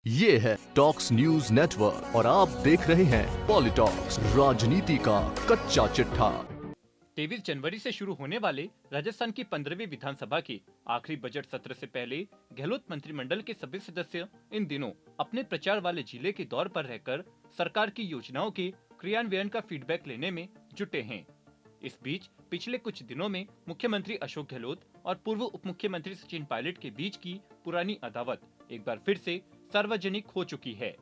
ये है talks news network और आप देख रहे हैं पॉलिटॉक्स, राजनीति का कच्चा चिट्ठा। 23 जनवरी से शुरू होने वाले राजस्थान की 15वीं विधानसभा के आखिरी बजट सत्र से पहले गहलोत मंत्रिमंडल के सभी सदस्य इन दिनों अपने प्रचार वाले जिले के दौर पर रहकर सरकार की योजनाओं के क्रियान्वयन का फीडबैक लेने में जुटे हैं। इस बीच पिछले कुछ दिनों में मुख्यमंत्री अशोक गहलोत और पूर्व उप मुख्यमंत्री सचिन पायलट के बीच की पुरानी अदावत एक बार फिर से सार्वजनिक हो चुकी है।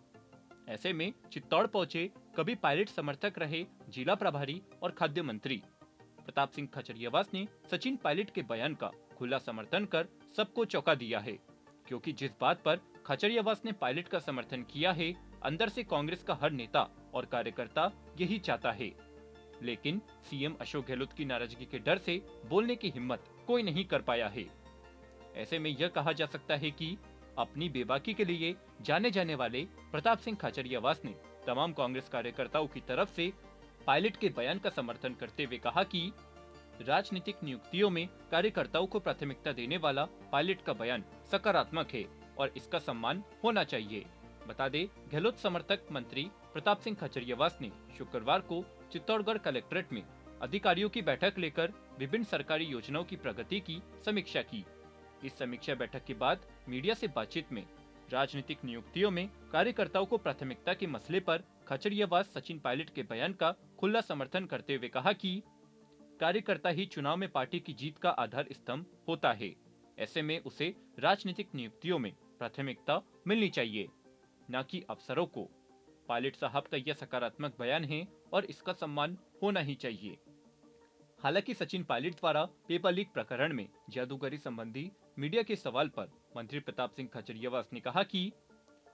ऐसे में चित्तौड़ पहुंचे कभी पायलट समर्थक रहे जिला प्रभारी और खाद्य मंत्री प्रताप सिंह खचरियावास ने सचिन पायलट के बयान का खुला समर्थन कर सबको चौंका दिया है, क्योंकि जिस बात पर खचरियावास ने पायलट का समर्थन किया है, अंदर से कांग्रेस का हर नेता और कार्यकर्ता यही चाहता है। लेकिन सीएम अशोक गहलोत की नाराजगी के डर से बोलने की हिम्मत कोई नहीं कर पाया है। ऐसे में यह कहा जा सकता है कि अपनी बेबाकी के लिए जाने जाने वाले प्रताप सिंह खचरियावास ने तमाम कांग्रेस कार्यकर्ताओं की तरफ से पायलट के बयान का समर्थन करते हुए कहा कि राजनीतिक नियुक्तियों में कार्यकर्ताओं को प्राथमिकता देने वाला पायलट का बयान सकारात्मक है और इसका सम्मान होना चाहिए। बता दें, गहलोत समर्थक मंत्री प्रताप सिंह खचरियावास ने शुक्रवार को चित्तौड़गढ़ कलेक्ट्रेट में अधिकारियों की बैठक लेकर विभिन्न सरकारी योजनाओं की प्रगति की समीक्षा की। इस समीक्षा बैठक के बाद मीडिया से बातचीत में राजनीतिक नियुक्तियों में कार्यकर्ताओं को प्राथमिकता के मसले पर खचरियावास सचिन पायलट के बयान का खुला समर्थन करते हुए कहा कि कार्यकर्ता ही चुनाव में पार्टी की जीत का आधार स्तंभ होता है। ऐसे में उसे राजनीतिक नियुक्तियों में प्राथमिकता मिलनी चाहिए, न कि अफसरों को। पायलट साहब का यह सकारात्मक बयान है और इसका सम्मान होना ही चाहिए। हालांकि सचिन पायलट द्वारा पेपर लीक प्रकरण में जादूगरी संबंधी मीडिया के सवाल पर मंत्री प्रताप सिंह खचरियावास ने कहा कि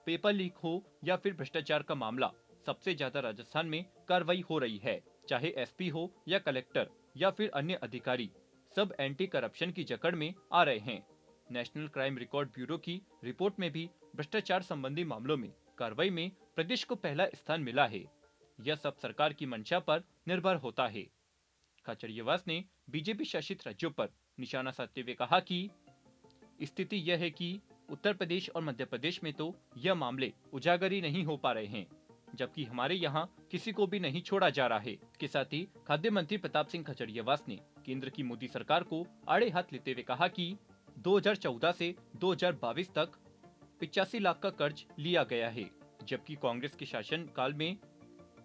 पेपर लीक हो या फिर भ्रष्टाचार का मामला, सबसे ज्यादा राजस्थान में कार्रवाई हो रही है। चाहे एसपी हो या कलेक्टर या फिर अन्य अधिकारी, सब एंटी करप्शन की जकड़ में आ रहे हैं। नेशनल क्राइम रिकॉर्ड ब्यूरो की रिपोर्ट में भी भ्रष्टाचार संबंधी मामलों में कार्रवाई में प्रदेश को पहला स्थान मिला है। यह सब सरकार की मंशा पर निर्भर होता है। खचरियावास ने बीजेपी शासित राज्यों पर निशाना साधते हुए कहा कि स्थिति यह है कि उत्तर प्रदेश और मध्य प्रदेश में तो यह मामले उजागर ही नहीं हो पा रहे हैं, जबकि हमारे यहाँ किसी को भी नहीं छोड़ा जा रहा है। के साथ ही खाद्य मंत्री प्रताप सिंह खचरियावास ने केंद्र की मोदी सरकार को आड़े हाथ लेते हुए कहा कि 2014 से 2022 तक 85 लाख का कर्ज लिया गया है, जबकि कांग्रेस के शासन काल में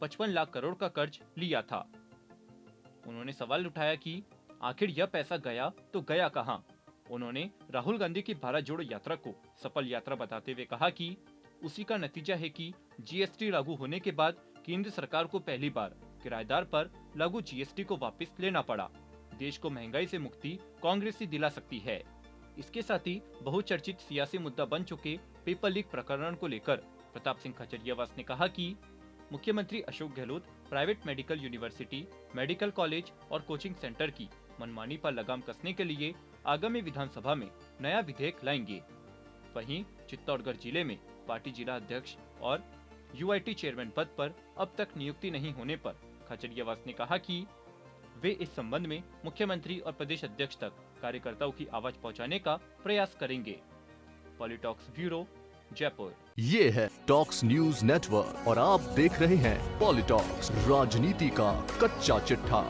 55 लाख करोड़ का कर्ज लिया था। उन्होंने सवाल उठाया कि आखिर यह पैसा गया तो गया कहां? उन्होंने राहुल गांधी की भारत जोड़ो यात्रा को सफल यात्रा बताते हुए कहा कि उसी का नतीजा है कि जीएसटी लागू होने के बाद केंद्र सरकार को पहली बार किराएदार पर लागू जीएसटी को वापस लेना पड़ा। देश को महंगाई से मुक्ति कांग्रेस ही दिला सकती है। इसके साथ ही बहुचर्चित सियासी मुद्दा बन चुके पेपर लीक प्रकरण को लेकर प्रताप सिंह खचरियावास ने कहा कि मुख्यमंत्री Ashok Gehlot private medical university, medical college और कोचिंग सेंटर की मनमानी पर लगाम कसने के लिए आगामी विधानसभा में नया विधेयक लाएंगे। वहीं चित्तौड़गढ़ जिले में पार्टी जिला अध्यक्ष और यूआईटी चेयरमैन पद पर अब तक नियुक्ति नहीं होने पर खचरियावास ने कहा कि वे इस संबंध में मुख्यमंत्री और प्रदेश अध्यक्ष तक कार्यकर्ताओं की आवाज पहुंचाने का प्रयास करेंगे। पॉलिटॉक्स ब्यूरो, जयपुर। ये है टॉक्स न्यूज नेटवर्क और आप देख रहे हैं पॉलिटॉक्स, राजनीति का कच्चा चिट्ठा।